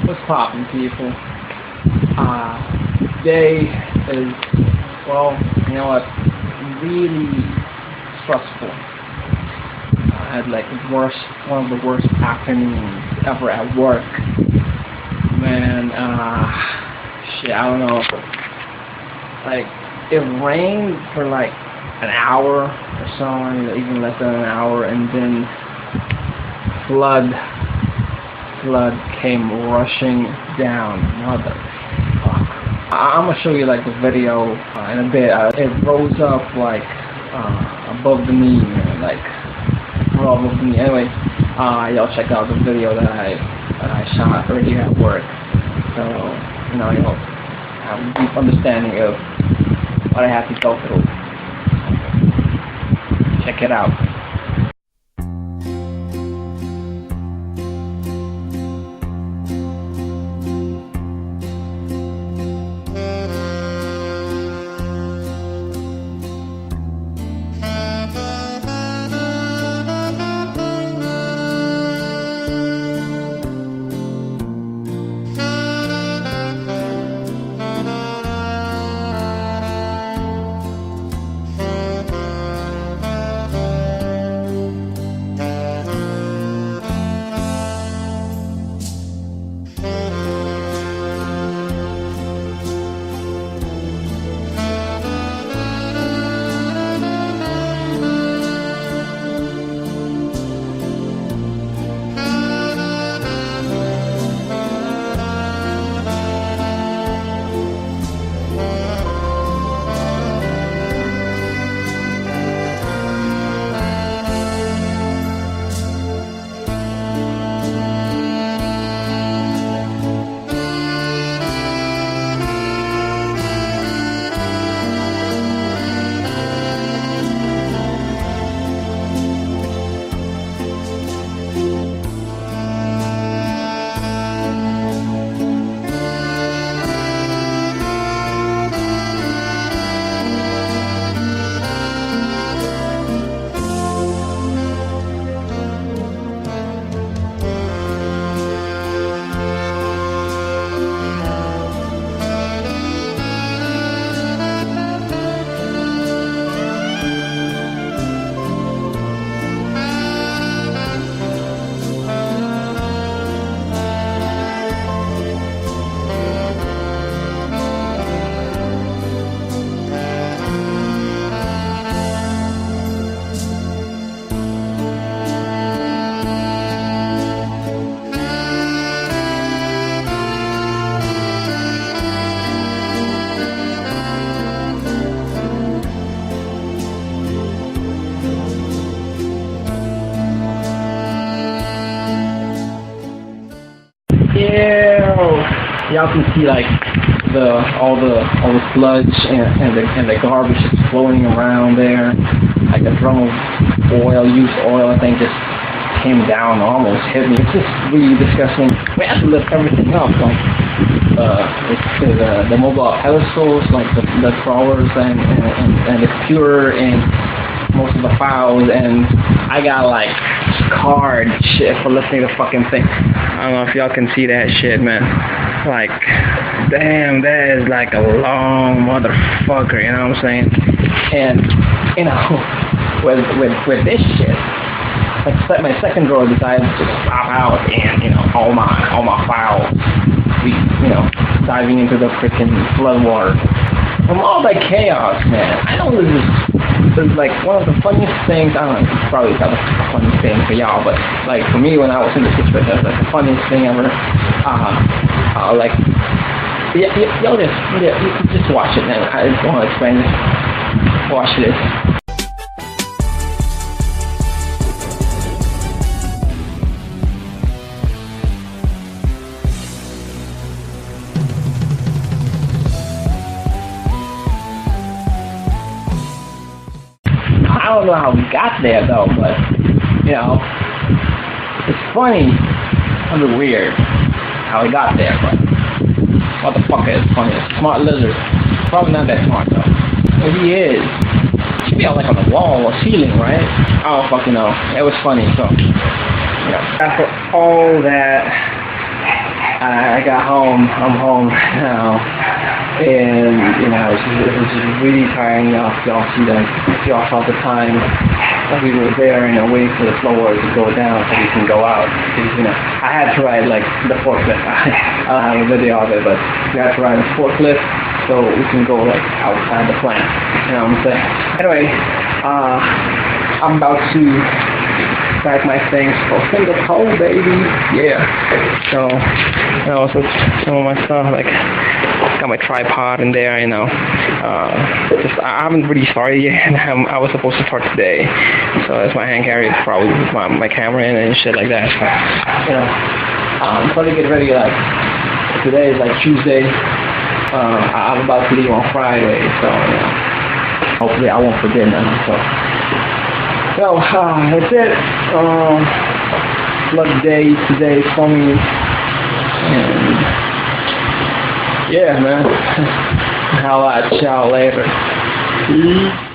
What's poppin', people? Today is, well, you know what, really stressful. I had like one of the worst afternoons ever at work. Man, shit, I don't know. Like, it rained for like an hour or so, even less than an hour, and then flood came rushing down. Motherfuck. I'm gonna show you like the video in a bit. It rose up like above the knee, like well above the knee. Anyway, y'all check out the video that I shot earlier at work. So you know, you'll have a deep understanding of what I have to go through. Check it out. Y'all can see like all the sludge and the garbage just floating around there. Like a drum of used oil, I think, just came down and almost hit me. It's just really disgusting. We have to lift everything up, like the mobile pedestals, like the crawlers and the computer and most of the files, and I got like scarred shit for lifting the fucking thing. I don't know if y'all can see that shit, man. Like, damn, that is like a long motherfucker, you know what I'm saying? And you know, with this shit, like my second drawer decided to pop out, and you know, all my files, diving into the freaking flood water. From all that chaos, man. I know this is like one of the funniest things. I don't know, it's probably not the funniest thing for y'all, but like for me, when I was in the situation, it was like the funniest thing ever. Like, y'all just watch it, man. I just want to explain this. Watch this. I don't know how we got there though, but you know, it's funny, kind of weird how we got there, but motherfucker is funny. Smart lizard. Probably not that smart though. But he is. He should be out like on the wall or ceiling, right? I don't fucking know. It was funny, so you know. After all that, I got home. I'm home now, and you know, it was just really tiring. Y'all saw the time that we were there, you know, waiting for the floor to go down so we can go out. You know, I had to ride like the forklift. I don't have a video of it, but we had to ride the forklift so we can go like outside the plant. You know what I'm saying? Anyway, I'm about to pack my things for Singapore, baby. Yeah. So, you know, so some of my stuff, like, got my tripod in there, you know. I haven't really started yet. I was supposed to start today. So that's my hand carry, probably with my camera in and shit like that. So, you know, I'm trying to get ready, like, today is like Tuesday. I'm about to leave on Friday, so, you know, hopefully I won't forget nothing, so. So, that's it. Vlog day today for me. And yeah, man. I'll chat later. Peace.